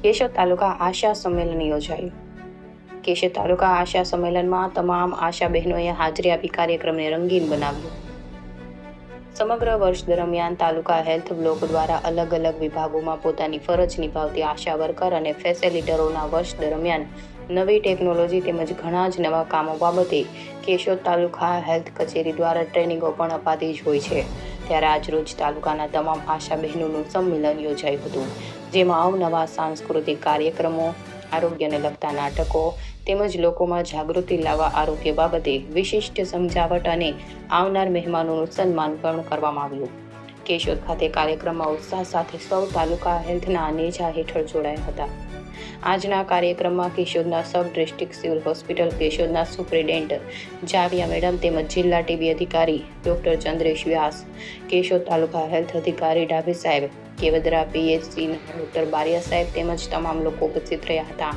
કેશોદ તાલુકા આશા સંમેલન યોજાયું। કેશોદ તાલુકા આશા સંમેલનમાં તમામ આશા બહેનોએ હાજરી આપી કાર્યક્રમને રંગીન બનાવ્યો। સમગ્ર વર્ષ દરમિયાન તાલુકા હેલ્થ બ્લોક દ્વારા અલગ અલગ વિભાગોમાં પોતાની ફરજ નિભાવતી આશા વર્કર અને ફેસિલિટરોના વર્ષ દરમિયાન નવી ટેકનોલોજી તેમજ ઘણા જ નવા કામો બાબતે કેશોદ તાલુકા હેલ્થ કચેરી દ્વારા ટ્રેનિંગો પણ અપાતી જ હોય છે। ત્યારે આજરોજ તાલુકાના તમામ આશા બહેનોનું સંમેલન યોજાયું હતું, જેમાં અવનવા સાંસ્કૃતિક કાર્યક્રમો, આરોગ્યને લગતા નાટકો તેમજ લોકોમાં જાગૃતિ લાવવા આરોગ્ય બાબતે વિશિષ્ટ સમજાવટ અને આવનાર મહેમાનોનું સન્માન પણ કરવામાં આવ્યું। કેશોદ ખાતે કાર્યક્રમમાં ઉત્સાહ સાથે સૌ તાલુકા હેલ્થના નેજા હેઠળ જોડાયા હતા। આજના કાર્યક્રમમાં કેશોદના સબ ડિસ્ટ્રિક્ટ સિવિલ હોસ્પિટલ કેશોદના સુપ્રિન્ટેન્ડન્ટ જાવિયા મેડમ તેમજ જિલ્લા ટીબી અધિકારી ડોક્ટર ચંદ્રેશ વ્યાસ, કેશોદ તાલુકા હેલ્થ અધિકારી ડાભી સાહેબ, કેવદરા પીએચસીના ડોક્ટર બારિયા સાહેબ તેમજ તમામ લોકો ઉપસ્થિત રહ્યા હતા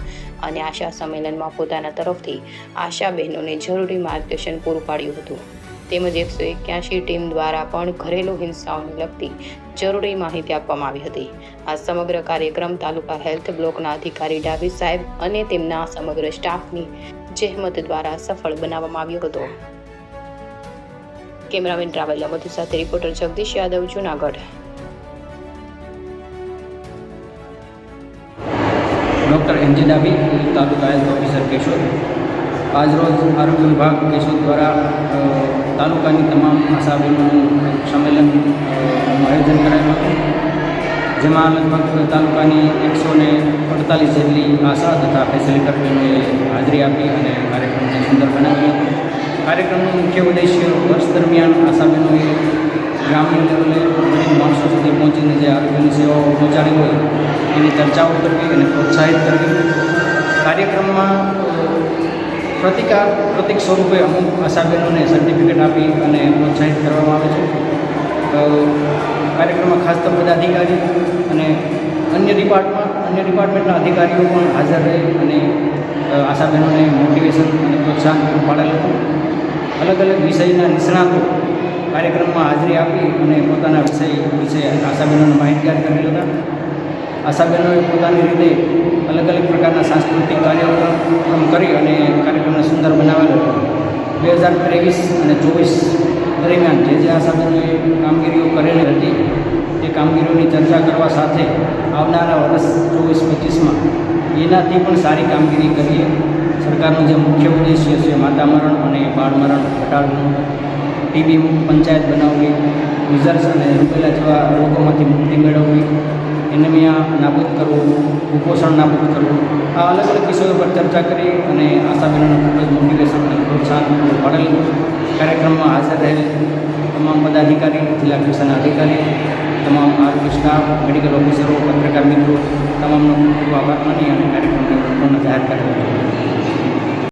અને આશા સંમેલનમાં પોતાના તરફથી આશા બહેનોને જરૂરી માર્ગદર્શન પૂરું પાડ્યું હતું। તેમજ 181 ટીમ દ્વારા પણ ઘરેલું હિંસાઓને લગતી જરૂરી માહિતી આપવામાં આવી હતી। આ સમગ્ર કાર્યક્રમ તાલુકા હેલ્થ બ્લોકના અધિકારી ડાભી સાહેબ અને તેમના સમગ્ર સ્ટાફની જહેમત દ્વારા સફળ બનાવવામાં આવ્યો હતો। કેમેરામેન ટ્રાવેલર મધુ સાથે reporter Jagdish Yadav, Junagadh. Doctor N G Dabi, taluka health officer Keshod. आज रोज आरोग्य विभाग केशोद द्वारा तालुका की तमाम आशा बहनों सम्मेलन आयोजन कराયું હતું, જેમાં લગભગ તાલુકાની 148 જેટલી આશા તથા ફેસિલિટર બહેનોએ હાજરી આપી અને કાર્યક્રમને સુંદર બનાવ્યો હતો। કાર્યક્રમનો મુખ્ય ઉદ્દેશ્ય વર્ષ દરમિયાન આશા બહેનોએ ગ્રામીણ લેવલે ગરીબ માણસો સુધી પહોંચીને જે આરોગ્યની સેવાઓ પહોંચાડી હોય એની ચર્ચાઓ કરવી અને પ્રોત્સાહિત કરવી। કાર્યક્રમમાં પ્રતિક સ્વરૂપે અમુક આશા બહેનોને સર્ટિફિકેટ આપી અને પ્રોત્સાહિત કરવામાં આવે છે। કાર્યક્રમમાં ખાસ તો પદાધિકારી અને અન્ય ડિપાર્ટમેન્ટના અધિકારીઓ પણ હાજર રહી અને આશા બહેનોને મોટિવેશન અને પ્રોત્સાહન પૂરું પાડેલ હતું। અલગ અલગ વિષયના નિષ્ણાતો કાર્યક્રમમાં હાજરી આપી અને પોતાના વિષય આશા બહેનોને માહિતગાર કરેલ હતા। આશા બહેનોએ પોતાની રીતે અલગ અલગ પ્રકારના સાંસ્કૃતિક કાર્યક્રમ કરી અને કાર્યક્રમને સુંદર બનાવેલો હતો। 2023 અને 24 દરમિયાન જે આશા બહેનોએ કામગીરીઓ કરેલી હતી તે કામગીરીઓની ચર્ચા કરવા સાથે આવનારા વર્ષ 24-25માં એનાથી પણ સારી કામગીરી કરીએ। સરકારનો જે મુખ્ય ઉદ્દેશ્ય છે માતા મરણ અને બાળ મરણ ઘટાડવું, ટીબી મુક્ત પંચાયત બનાવવી, મિઝલ્સ અને રૂબેલા જેવા રોગોમાંથી મુક્તિ મેળવવી, એનેમિયા નાબૂદ કરવું, કુપોષણ નાબૂદ કરવું, આ અલગ અલગ વિષયો પર ચર્ચા કરી અને આશા બહેનોને ખૂબ જ મોટિવેશન અને પ્રોત્સાહન પૂરું પાડેલું। કાર્યક્રમમાં હાજર રહેલ તમામ પદાધિકારી, જિલ્લા કક્ષાના અધિકારી, તમામ આરોગ્ય સ્ટાફ, મેડિકલ ઓફિસરો, પત્રકાર મિત્રો તમામનો ખૂબ આભાર માની અને કાર્યક્રમને પૂર્ણ જાહેર કરેલો હતો।